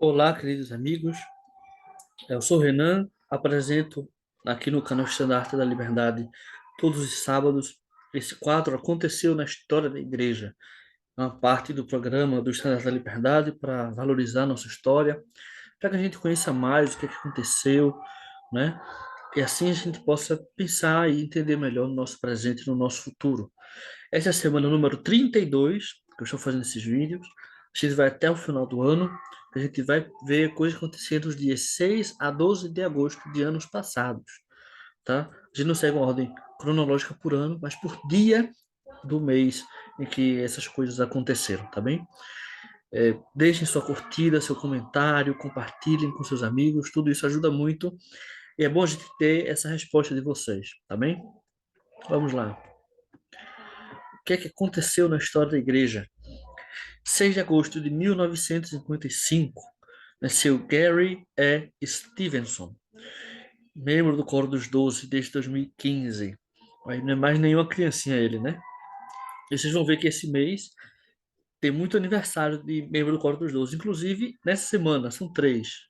Olá, queridos amigos. Eu sou o Renan, apresento aqui no canal Estandarte da Liberdade todos os sábados. Esse quadro aconteceu na história da igreja, é uma parte do programa do Estandarte da Liberdade para valorizar nossa história, para que a gente conheça mais o que aconteceu, né? E assim a gente possa pensar e entender melhor no nosso presente e no nosso futuro. Essa é a semana número 32 que eu estou fazendo esses vídeos. A gente vai até o final do ano. A gente vai ver coisas acontecendo dos dias 6 a 12 de agosto de anos passados, tá? A gente não segue uma ordem cronológica por ano, mas por dia do mês em que essas coisas aconteceram, tá bem? Deixem sua curtida, seu comentário, compartilhem com seus amigos, tudo isso ajuda muito e é bom a gente ter essa resposta de vocês, tá bem? Vamos lá. O que é que aconteceu na história da igreja? 6 de agosto de 1955, nasceu Gary E. Stevenson, membro do Coro dos Doze desde 2015. Mas não é mais nenhuma criancinha ele, né? E vocês vão ver que esse mês tem muito aniversário de membro do Coro dos Doze. Inclusive, nessa semana, são três.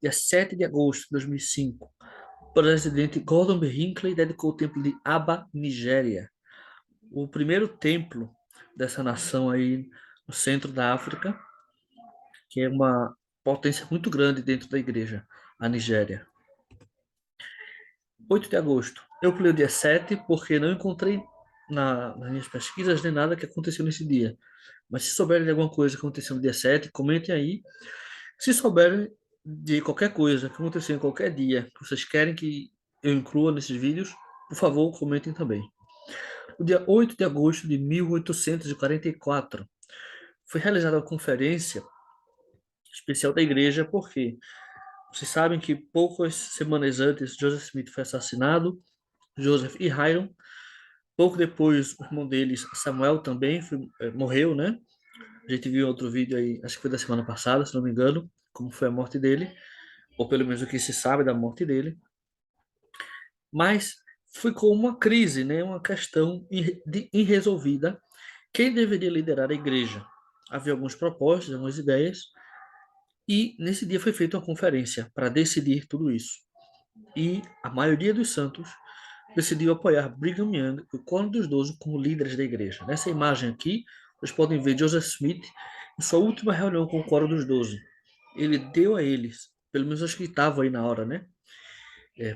Dia 7 de agosto de 2005, o presidente Gordon B. Hinckley dedicou o templo de Aba, Nigéria. O primeiro templo dessa nação aí no centro da África, que é uma potência muito grande dentro da igreja, a Nigéria. 8 de agosto. Eu pulei o dia 7 porque não encontrei nas minhas pesquisas nem nada que aconteceu nesse dia. Mas se souberem de alguma coisa que aconteceu no dia 7, comentem aí. Se souberem de qualquer coisa que aconteceu em qualquer dia, que vocês querem que eu inclua nesses vídeos, por favor, comentem também. O dia 8 de agosto de 1844 foi realizada uma conferência especial da igreja, porque vocês sabem que poucas semanas antes Joseph Smith foi assassinado, Joseph e Hiram. Pouco depois, o irmão deles, Samuel, também morreu, né? A gente viu outro vídeo aí, acho que foi da semana passada, se não me engano, como foi a morte dele, ou pelo menos o que se sabe da morte dele. Mas ficou uma crise, né? Uma questão irresolvida. Quem deveria liderar a igreja? Havia algumas propostas, algumas ideias, e nesse dia foi feita uma conferência para decidir tudo isso. E a maioria dos santos decidiu apoiar Brigham Young e o Coro dos Doze como líderes da igreja. Nessa imagem aqui, vocês podem ver Joseph Smith em sua última reunião com o Coro dos Doze. Ele deu a eles, pelo menos acho que estavam aí na hora, né?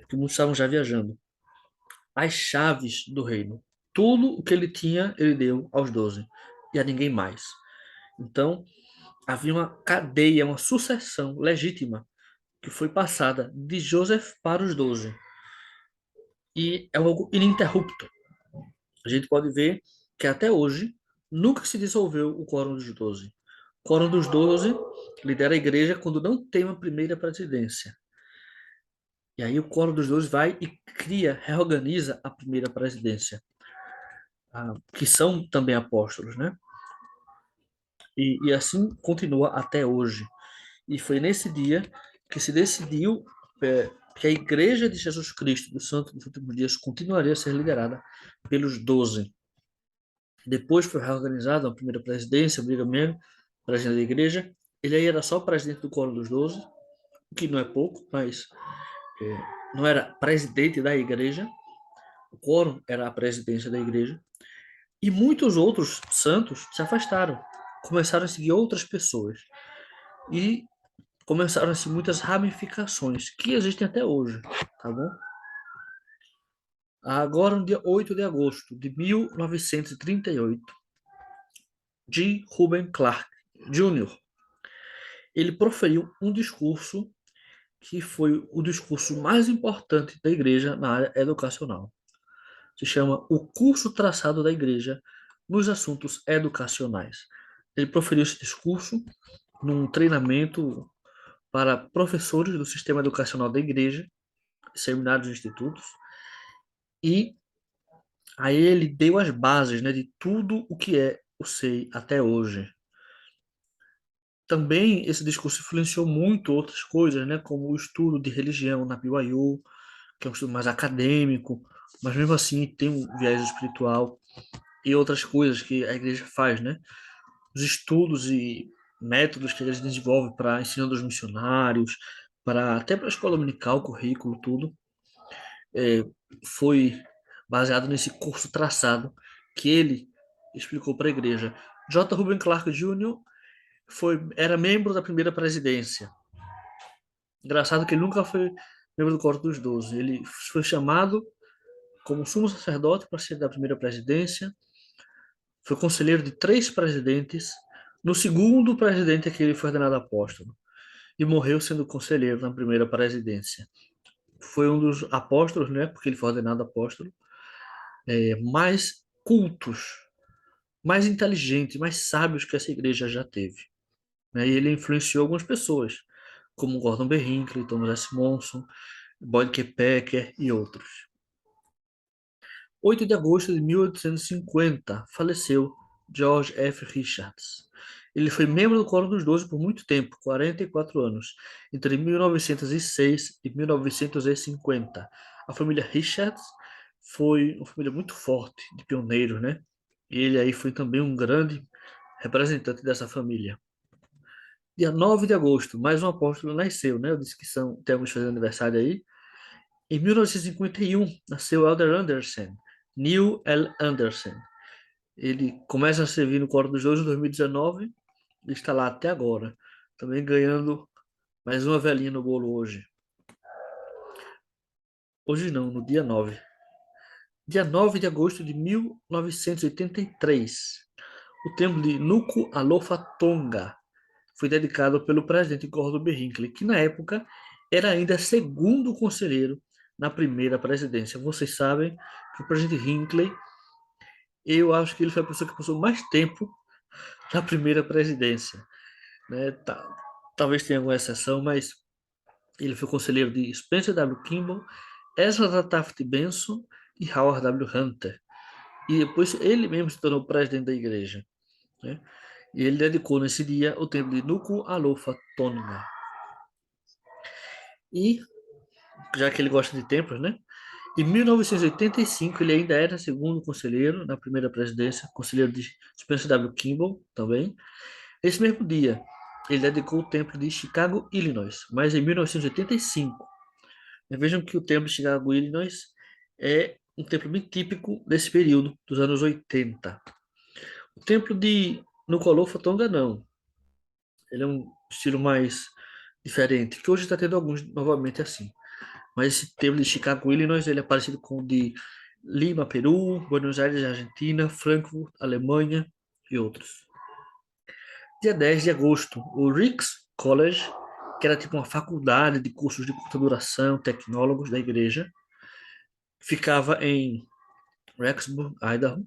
Porque muitos estavam já viajando, as chaves do reino. Tudo o que ele tinha, ele deu aos 12 e a ninguém mais. Então, havia uma cadeia, uma sucessão legítima que foi passada de Joseph para os 12. E é algo ininterrupto. A gente pode ver que até hoje nunca se dissolveu o Quórum dos Doze. O Quórum dos Doze lidera a igreja quando não tem uma primeira presidência. E aí o Quórum dos Doze vai e cria, reorganiza a primeira presidência, que são também apóstolos, né? E assim continua até hoje. E foi nesse dia que se decidiu que a Igreja de Jesus Cristo dos Santos dos Últimos Dias continuaria a ser liderada pelos 12. Depois foi reorganizada a primeira presidência, Brigham Young, presidente da igreja. Ele aí era só presidente do Coro dos Doze, o que não é pouco, mas não era presidente da igreja. O quórum era a presidência da igreja. E muitos outros santos se afastaram, começaram a seguir outras pessoas. E começaram-se muitas ramificações que existem até hoje, tá bom? Agora, no dia 8 de agosto de 1938, G. Reuben Clark Jr. ele proferiu um discurso que foi o discurso mais importante da igreja na área educacional. Se chama O Curso Traçado da Igreja nos Assuntos Educacionais. Ele proferiu esse discurso num treinamento para professores do sistema educacional da igreja, seminários e institutos, e aí ele deu as bases, né, de tudo o que é o SEI até hoje. Também esse discurso influenciou muito outras coisas, né, como o estudo de religião na BYU, que é um estudo mais acadêmico, mas mesmo assim tem um viés espiritual e outras coisas que a igreja faz, né? Os estudos métodos que eles desenvolvem para ensinar dos missionários, para até para a escola dominical, currículo, tudo, é, foi baseado nesse curso traçado que ele explicou para a igreja. J. Reuben Clark Jr. Era membro da primeira presidência. Engraçado que ele nunca foi membro do Coro dos Doze. Ele foi chamado como sumo sacerdote para ser da primeira presidência. Foi conselheiro de 3 presidentes. No segundo presidente é que ele foi ordenado apóstolo. E morreu sendo conselheiro na primeira presidência. Foi um dos apóstolos, né? Porque ele foi ordenado apóstolo. Mais cultos, mais inteligentes, mais sábios que essa igreja já teve. Né? E ele influenciou algumas pessoas, como Gordon B. Hinckley, Thomas S. Monson, Boyd K. Packer e outros. 8 de agosto de 1850, faleceu George F. Richards. Ele foi membro do Coro dos Doze por muito tempo, 44 anos, entre 1906 e 1950. A família Richards foi uma família muito forte, de pioneiros, né? E ele aí foi também um grande representante dessa família. Dia 9 de agosto, mais um apóstolo nasceu, né? Eu disse que temos fazendo aniversário aí. Em 1951, nasceu Elder Anderson, Neil L. Anderson. Ele começa a servir no Coro dos Doze em 2019 e está lá até agora. Também ganhando mais uma velhinha no bolo hoje. Hoje não, no dia 9. Dia 9 de agosto de 1983, o templo de Nuku Alofa Tonga foi dedicado pelo presidente Gordon B. Hinckley, que na época era ainda segundo conselheiro na primeira presidência. Vocês sabem que o presidente Hinckley, eu acho que ele foi a pessoa que passou mais tempo na primeira presidência. Né? Talvez tenha alguma exceção, mas ele foi conselheiro de Spencer W. Kimball, Ezra Taft Benson e Howard W. Hunter. E depois ele mesmo se tornou presidente da igreja. Né? E ele dedicou nesse dia o templo de Nuku Alofa Tonga. E, já que ele gosta de templos, né? Em 1985, ele ainda era segundo conselheiro na primeira presidência, conselheiro de Spencer W. Kimball também. Esse mesmo dia, ele dedicou o templo de Chicago, Illinois, mas em 1985. Vejam que o templo de Chicago, Illinois é um templo bem típico desse período, dos anos 80. O templo de Nuku'alofa Tonga não. Ele é um estilo mais diferente, que hoje está tendo alguns novamente assim. Mas esse templo de Chicago, Illinois, ele é parecido com o de Lima, Peru, Buenos Aires, Argentina, Frankfurt, Alemanha e outros. Dia 10 de agosto, o Ricks College, que era tipo uma faculdade de cursos de curta duração, tecnólogos da igreja, ficava em Rexburg, Idaho,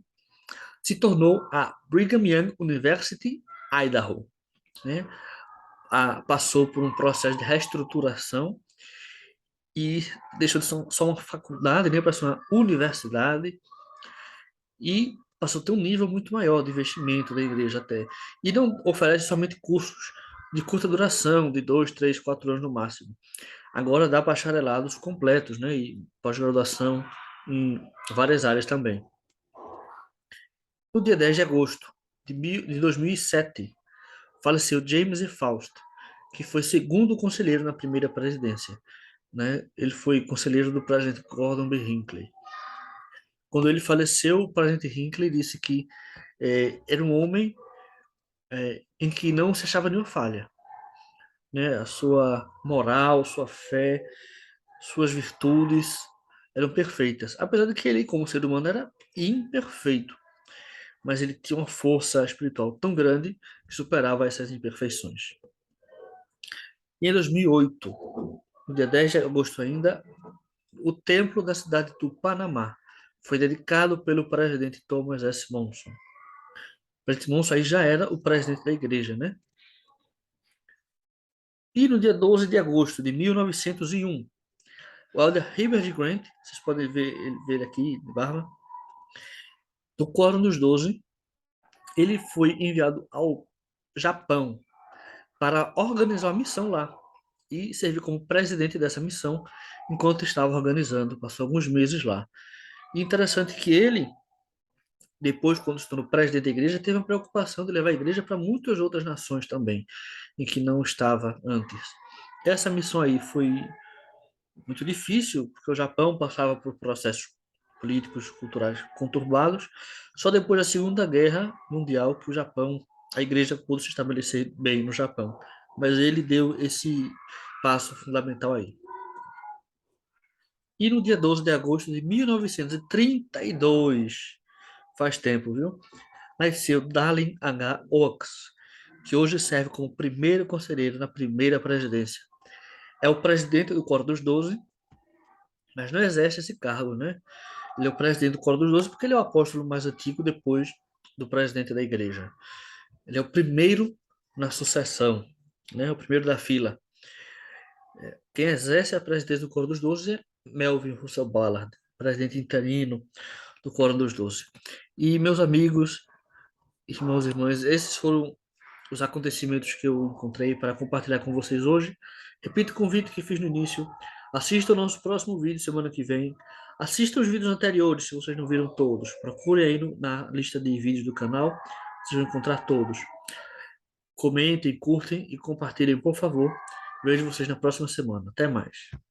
se tornou a Brigham Young University, Idaho. Né? Passou por um processo de reestruturação e deixou de ser só uma faculdade, né, para ser uma universidade, e passou a ter um nível muito maior de investimento da igreja até. E não oferece somente cursos de curta duração, de 2, 3, 4 anos no máximo. Agora dá bacharelados completos, né, e pós-graduação em várias áreas também. No dia 10 de agosto de 2007, faleceu James E. Faust, que foi segundo conselheiro na primeira presidência. Né? Ele foi conselheiro do presidente Gordon B. Hinckley. Quando ele faleceu, o presidente Hinckley disse que era um homem em que não se achava nenhuma falha. Né? A sua moral, sua fé, suas virtudes eram perfeitas. Apesar de que ele, como ser humano, era imperfeito. Mas ele tinha uma força espiritual tão grande que superava essas imperfeições. E em 2008, no dia 10 de agosto ainda, o templo da cidade do Panamá foi dedicado pelo presidente Thomas S. Monson. O presidente Monson aí já era o presidente da igreja, né? E no dia 12 de agosto de 1901, o Elder Herbert Grant, vocês podem ver aqui de barba, do Quórum dos Doze, ele foi enviado ao Japão para organizar uma missão lá e servir como presidente dessa missão enquanto estava organizando, passou alguns meses lá. E interessante que ele depois, quando se tornou presidente da igreja, teve a preocupação de levar a igreja para muitas outras nações também, em que não estava antes. Essa missão aí foi muito difícil, porque o Japão passava por processos políticos, culturais conturbados. Só depois da Segunda Guerra Mundial que o Japão, a igreja pôde se estabelecer bem no Japão. Mas ele deu esse passo fundamental aí. E no dia 12 de agosto de 1932, faz tempo, viu? Nasceu Dallin H. Oaks, que hoje serve como primeiro conselheiro na primeira presidência. É o presidente do Coro dos Doze, mas não exerce esse cargo, né? Ele é o presidente do Coro dos Doze porque ele é o apóstolo mais antigo depois do presidente da igreja. Ele é o primeiro na sucessão, né? O primeiro da fila. Quem exerce a presidência do Coro dos Doze é Melvin Russell Ballard, presidente interino do Coro dos Doze. E meus amigos, irmãos e irmãs, esses foram os acontecimentos que eu encontrei para compartilhar com vocês hoje. Repito o convite que fiz no início. Assista o nosso próximo vídeo semana que vem. Assista os vídeos anteriores, se vocês não viram todos. Procure aí na lista de vídeos do canal. Vocês vão encontrar todos. Comentem, curtem e compartilhem, por favor. Vejo vocês na próxima semana. Até mais.